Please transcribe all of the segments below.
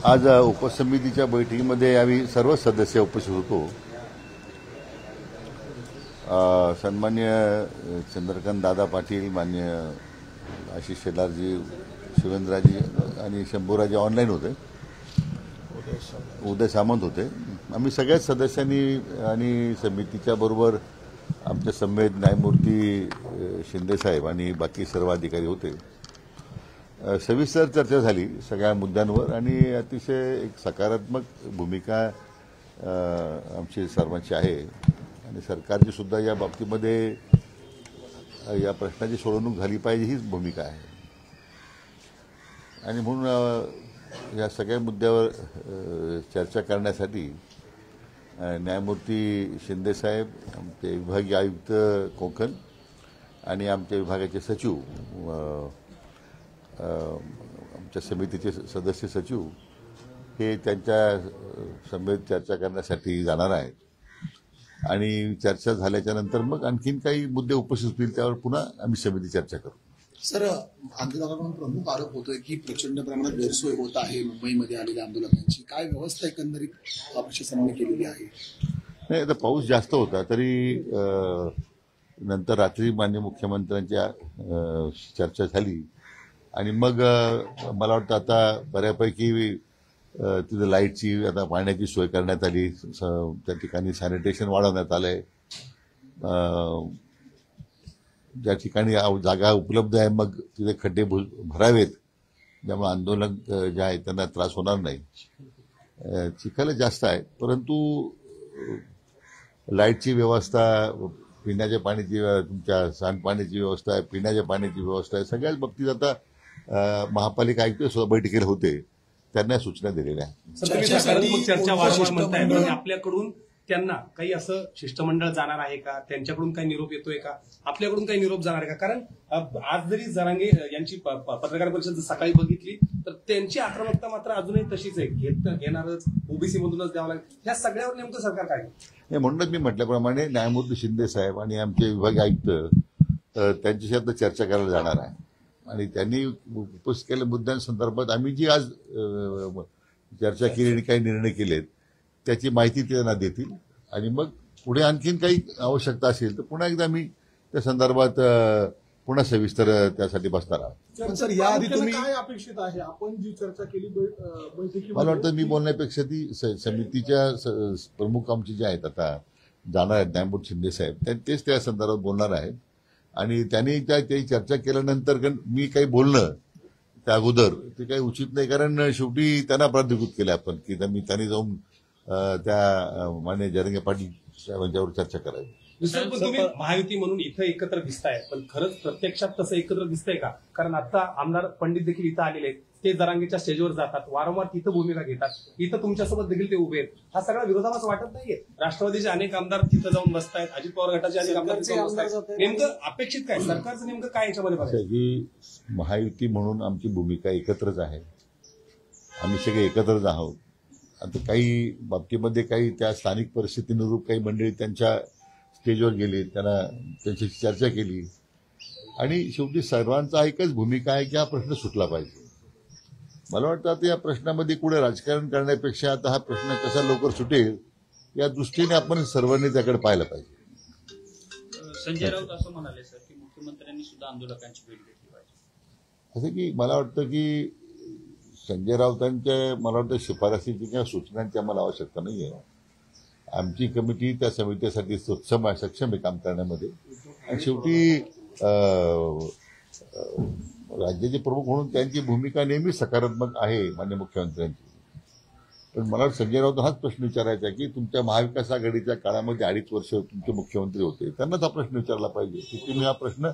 आज उपसमितीच्या बैठकीमध्ये आम्ही सर्व सदस्य उपस्थित होतो. सन्मान्य चंद्रकांत दादा पाटील, मान्य आशिष शेलारजी, शिवेंद्रराजी आणि शंभूराजी ऑनलाईन होते. उदय सामंत होते. आम्ही सगळ्याच सदस्यांनी आणि समितीच्या बरोबर आमच्या समेत न्यायमूर्ती शिंदेसाहेब आणि बाकी सर्व अधिकारी होते. सविस्तर चर्चा झाली सगळ्या मुद्द्यांवर आणि अतिशय एक सकारात्मक भूमिका आमची सर्वांची आहे आणि सरकारची सुद्धा या बाबतीमध्ये या प्रश्नाची सोडवणूक झाली पाहिजे हीच भूमिका आहे. आणि म्हणून या सगळ्या मुद्द्यावर चर्चा करण्यासाठी न्यायमूर्ती शिंदेसाहेब, आमचे विभागीय आयुक्त कोकण आणि आमच्या विभागाचे सचिव, आमच्या समितीचे सदस्य सचिव हे त्यांच्या समेत चर्चा करण्यासाठी जाणार आहेत. आणि चर्चा झाल्याच्या नंतर मग आणखीन काही मुद्दे उपस्थित होतील त्यावर पुन्हा आम्ही समिती चर्चा करू. सर, आंदोलनाकडून प्रमुख आरोप होतोय की प्रचंड प्रमाणात गैरसोय होत आहे मुंबईमध्ये आलेल्या आंदोलकांची. काय व्यवस्था एकंदरीत प्रशासनाने केलेली आहे? नाही, आता पाऊस जास्त होता तरी नंतर रात्री माननीय मुख्यमंत्र्यांच्या चर्चा झाली आणि मग मला वाटतं आता बऱ्यापैकी तिथं लाईटची, आता पाण्याची सोय करण्यात आली. त्या ठिकाणी सॅनिटेशन वाढवण्यात आलंय. ज्या ठिकाणी जागा उपलब्ध आहे मग तिथे खड्डे भरावेत, ज्यामुळे आंदोलक जे आहे त्यांना त्रास होणार नाही. चिखल जास्त आहे परंतु लाईटची व्यवस्था, पिण्याच्या पाण्याची, तुमच्या सांडपाण्याची व्यवस्था आहे, पिण्याच्या पाण्याची व्यवस्था आहे, सगळ्याच बाबतीत आता महापालिका आयुक्त सुद्धा बैठकीला होते, त्यांना सूचना दिलेल्या आहेत. चर्चा वारंवार म्हणताय, आपल्याकडून त्यांना काही असं शिष्टमंडळ जाणार आहे का? त्यांच्याकडून काही निरोप येतोय का? आपल्याकडून काही निरोप जाणार आहे का? कारण आज जरी जरांगे यांची पत्रकार परिषद सकाळी बघितली तर त्यांची आक्रमकता मात्र अजूनही तशीच आहे. घेणारच, ओबीसी मधूनच द्यावं लागेल. ह्या सगळ्यावर नेमकं सरकार काय? म्हणूनच मी म्हटल्याप्रमाणे न्यायमूर्ती शिंदे साहेब आणि आमचे विभागीय आयुक्त त्यांच्याशी आता चर्चा करायला जाणार आहे आणि त्यांनी उपस्थित केलेल्या मुद्द्यांसंदर्भात आम्ही जी आज चर्चा केली आणि काही निर्णय केलेत त्याची माहिती त्यांना देतील आणि मग पुढे आणखीन काही आवश्यकता असेल तर पुन्हा एकदा मी त्या संदर्भात पुन्हा सविस्तर त्यासाठी बसणार आहोत. सर, याआधी तुम्ही काय अपेक्षित आहे? आपण जी चर्चा केली बैठकीमध्ये, मला वाटतं मी बोलण्यापेक्षा ती समितीच्या प्रमुख आमचे जे आहेत आता जाणार आहेत न्यायमूर्ती शिंदे साहेब, तेच त्या संदर्भात बोलणार आहेत आणि त्यांनी त्याची चर्चा केल्यानंतर मी काही बोलणं त्या अगोदर ते काही उचित नाही, कारण शेवटी त्यांना प्राधिकृत केलं आपण की त्यांनी जाऊन त्या मान्य जरांगे पाटील साहेबांच्यावर चर्चा करावी. पण तुम्ही महायुती म्हणून इथं एकत्र दिसताय, पण खरंच प्रत्यक्षात तसं एकत्र दिसतंय का? कारण आता आमदार पंडित देखील इथं आलेले आहेत, ते जरांगेच्या स्टेजवर जातात, वारंवार तिथं भूमिका घेतात, इथं तुमच्यासोबत देखील ते उभे आहेत. हा सगळा विरोधाभास वाटत नाहीये? राष्ट्रवादीचे अनेक आमदार तिथं जाऊन बसतायत, अजित पवार गटाचे अनेक आमदार तिथं बसतायत. नेमकं अपेक्षित काय? सरकारचं नेमकं काय याच्यामध्ये बघायचं? की महायुती म्हणून आमची भूमिका एकत्रच आहे, आम्ही सगळे एकत्रच आहोत. आता काही बाबतीमध्ये काही त्या स्थानिक परिस्थितीनुरूप काही मंडळी त्यांच्या स्टेजवर गेली, त्यांच्याशी चर्चा केली आणि शेवटी सर्वांचा एकच भूमिका आहे की हा प्रश्न सुटला पाहिजे. मला वाटतं आता या प्रश्नामध्ये कुठे राजकारण करण्यापेक्षा आता हा प्रश्न कसा लवकर सुटेल या दृष्टीने आपण सर्वांनी त्याकडे पाहायला पाहिजे. संजय राऊत असं म्हणाले सर की मुख्यमंत्र्यांनी सुद्धा आंदोलकांची भेट घेतली पाहिजे. असं की मला वाटतं की संजय राऊतांच्या मला वाटतं शिफारसीची किंवा सूचनांची आम्हाला आवश्यकता नाही आहे. आमची कमिटी त्या समितीसाठी सक्षम आहे काम करण्यामध्ये आणि शेवटी राज्याचे प्रमुख म्हणून त्यांची भूमिका नेहमी सकारात्मक आहे माननीय मुख्यमंत्र्यांची. पण मला संजय राऊत हाच प्रश्न विचारायचा आहे की तुमच्या महाविकास आघाडीच्या काळामध्ये 2.5 वर्ष तुमचे मुख्यमंत्री होते, त्यांनाच हा प्रश्न विचारला पाहिजे की तुम्ही हा प्रश्न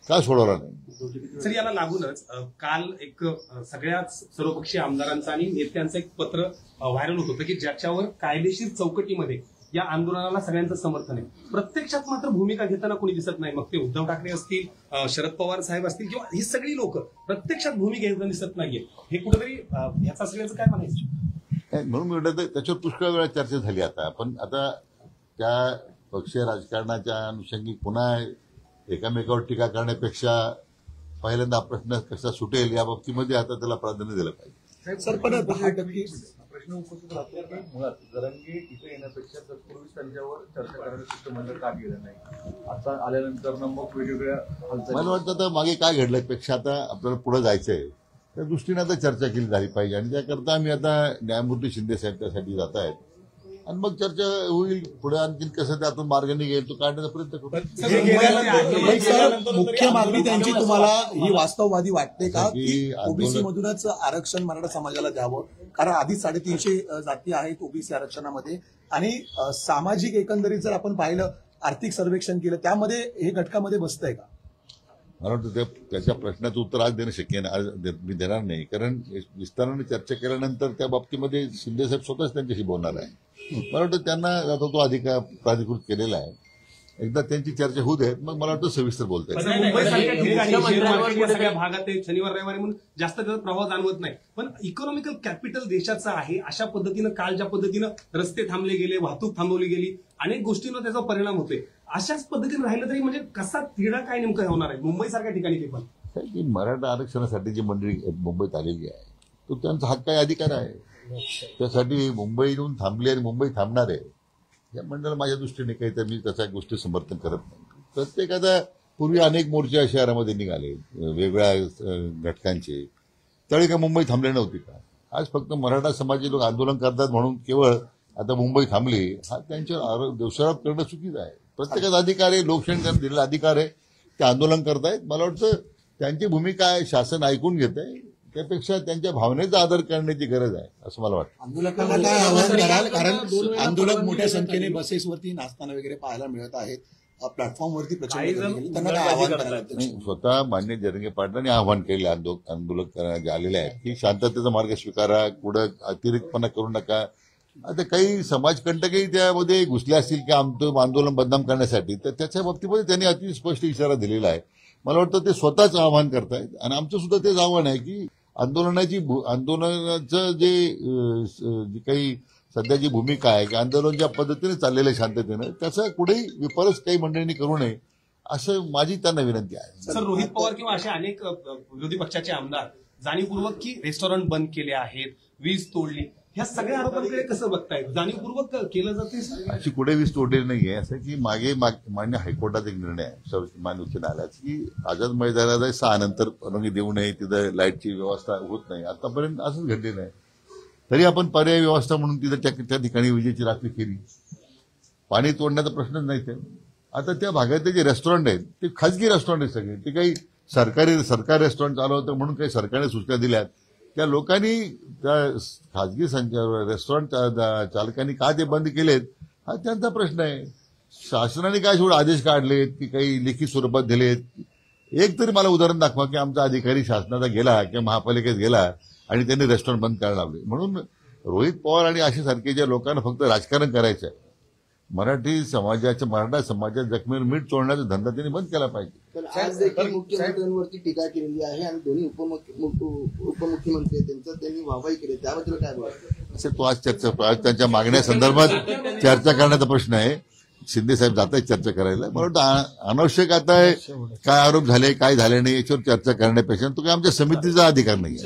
का सोडवला नाही. सर, याला लागूनच काल एक सगळ्याच सर्वपक्षीय आमदारांचं आणि नेत्यांचं एक पत्र व्हायरल होत होतं की ज्याच्यावर कायदेशीर चौकटीमध्ये या आंदोलनाला सगळ्यांचं समर्थन आहे. प्रत्यक्षात मात्र भूमिका घेताना कोणी दिसत नाही. मग ते उद्धव ठाकरे असतील, शरद पवार साहेब असतील किंवा ही सगळी लोक प्रत्यक्षात भूमिका घेताना दिसत नाहीये. हे कुठेतरी ह्याचा सगळ्याचं काय म्हणायचं? म्हणून मी म्हटलं त्याच्यावर पुष्कळ वेळा चर्चा झाली. आता पण आता त्या पक्षीय राजकारणाच्या अनुषंगिक पुन्हा एकामेकावर टीका करण्यापेक्षा पहिल्यांदा प्रश्न कसा सुटेल या बाबतीमध्ये आता त्याला प्राधान्य दिलं पाहिजे. सर पण 10% प्रश्न उपस्थित राहतो की मुळात जरांगे इथे येण्यापेक्षा तत्पूर्वीच त्यांच्यावर चर्चा करण्याचं शिष्टमंडळ का गेलं नाही. आता आल्यानंतर मग वेगवेगळ्या हालचाली. मला वाटतं आता मागे काय घडलं पेक्षा आता आपल्याला पुढे जायचंय त्या दृष्टीने आता चर्चा केली झाली पाहिजे आणि त्याकरता आम्ही आता न्यायमूर्ती शिंदे साहेब त्यासाठी जात आहेत आणि मग चर्चा होईल पुढे आणखी कसं त्यातून मार्ग निघेल तो काढण्याचा प्रयत्न करू. सर, मुख्य मागणी त्यांची तुम्हाला ही वास्तववादी वाटते का की की आंदोलन- ओबीसी मधूनच आरक्षण मराठा समाजाला द्यावं, कारण आधी 350 जाती आहेत ओबीसी आरक्षणामध्ये आणि सामाजिक एकंदरीत जर आपण पाहिलं आर्थिक सर्वेक्षण केलं त्यामध्ये हे घटकामध्ये बसतंय का? मला वाटतं त्याच्या प्रश्नाचं उत्तर आज देणं शक्य नाही, आज मी देणार नाही कारण विस्ताराने चर्चा केल्यानंतर त्या बाबतीमध्ये शिंदेसाहेब स्वतःच त्यांच्याशी बोलणार आहे. मला वाटतं त्यांना आता तो अधिकार प्राधिकृत केलेला आहे, एकदा त्यांची चर्चा होऊ दे मग मला वाटतं सविस्तर बोलता येईल. मुंबईसारख्या ठिकाणी शेअर मार्केट या सगळ्या भागात ते शनिवार रविवारी म्हणून जास्त त्याचा प्रभाव जाणवत नाही, पण इकॉनॉमिकल कॅपिटल देशाचं आहे अशा पद्धतीनं काल ज्या पद्धतीनं रस्ते थांबले गेले, वाहतूक थांबवली गेली, अनेक गोष्टींवर त्याचा परिणाम होतोय. अशाच पद्धतीने राहिलं तरी म्हणजे कसा तिढा काय नेमका होणार आहे मुंबईसारख्या ठिकाणी ते पण. की मराठा आरक्षणासाठी जी मंडळी मुंबईत आलेली आहे तो त्यांचा हक्क आहे, अधिकार आहे. त्यासाठी मुंबई येऊन थांबली आणि मुंबई थांबणार आहे या मंडळ माझ्या दृष्टीने काही तर मी त्याच्या गोष्टी समर्थन करत नाही. प्रत्येकाचा पूर्वी अनेक मोर्चे शहरामध्ये निघाले वेगवेगळ्या घटकांचे, तरी का मुंबई थांबली नव्हती का? आज फक्त मराठा समाजाचे लोक आंदोलन करतात म्हणून केवळ आता मुंबई थांबली हा त्यांच्यावर दोषारोप करणं चुकीचं आहे. प्रत्येकाचा अधिकार आहे, लोकशाही त्यांना दिलेला अधिकार आहे, ते आंदोलन करतायत. मला वाटतं त्यांची भूमिका आहे, शासन ऐकून घेत आहे, त्यापेक्षा त्यांच्या भावनेचा आदर करण्याची गरज आहे असं मला वाटतं. आंदोलकांना काय आवाहन कराल, कारण आंदोलक मोठ्या संख्येने बसेसवरती नाचताना वगैरे पाहायला मिळत आहेत, प्लॅटफॉर्मवरती प्रचंड गर्दी केली. त्यांना काय आवाहन करायला नाही, स्वतः मान्य जरंगे पाटलांनी आवाहन केले आंदोलक जे आलेले आहेत की शांततेचा मार्ग स्वीकारा, कुठं अतिरिक्तपणा करू नका. आता काही समाजकंटकही त्यामध्ये घुसले असतील की आमचं आंदोलन बदनाम करण्यासाठी, तर त्याच्या बाबतीमध्ये त्यांनी अति स्पष्ट इशारा दिलेला आहे. मला वाटतं ते स्वतःच आवाहन करतायत आणि आमचं सुद्धा तेच आव्हान आहे की आंदोलनाचं जी काही सध्याची भूमिका आहे की आंदोलन ज्या पद्धतीने चाललेलं आहे शांततेनं त्याचा कुठेही विपर्यास काही मंडळींनी करू नये असं माझी त्यांना विनंती आहे. सर, रोहित पवार किंवा असे अनेक विरोधी पक्षाचे आमदार जाणीवपूर्वक की रेस्टॉरंट बंद केले आहेत, वीज तोडली, ह्या सगळ्या आरोपांकडे कसं बघतायत? जाणीवपूर्वक केलं जाते अशी कुठे वीज तोडलेली नाहीये. असं की मान्य हायकोर्टाचा एक निर्णय आहे मान्य उच्च न्यायालयाचा की आझाद मैदानाला 6 नंतर परवानगी देऊ नये, तिथं लाईटची व्यवस्था होत नाही. आतापर्यंत असंच घडलेलं आहे. तरी आपण पर्यायी व्यवस्था म्हणून तिथं त्या ठिकाणी विजेची राखी केली. पाणी तोडण्याचा प्रश्नच नाही. ते आता त्या भागातले जे रेस्टॉरंट आहेत ते खाजगी रेस्टॉरंट आहेत सगळे, ते काही सरकारी रेस्टॉरंट चालवतं म्हणून काही सरकारने सूचना दिल्यात. त्या लोकांनी त्या खाजगी रेस्टॉरंट चालकांनी का ते बंद केलेत हा त्यांचा प्रश्न आहे. शासनाने काय शेवट आदेश काढलेत की काही लेखी स्वरूपात दिलेत? एक तरी मला उदाहरण दाखवा की आमचा अधिकारी शासनाचा गेला किंवा महापालिकेत गेला आणि त्यांनी रेस्टॉरंट बंद करायला लावले. म्हणून रोहित पवार आणि अशा सारखे लोकांना फक्त राजकारण करायचं आहे. मराठा समाजाच्या जखमीवर मीठ चोळण्याचा धंदा त्यांनी बंद केला पाहिजे. तर आज देखील मुख्यमंत्र्यांवरती टीका केलेली आहे आणि दोन्ही उपमुख्यमंत्री त्यांनी वाहवाही केली, त्याबद्दल काय बोलायचं? असे तो आज त्यांच्या मागण्या संदर्भात चर्चा करण्याचा प्रश्न आहे. शिंदे साहेब जात आहेत चर्चा करायला. मला वाटतं अनावश्यक आता काय आरोप झाले काय झाले नाही याच्यावर चर्चा करण्यापेक्षा तो काय आमच्या समितीचा अधिकार नाही.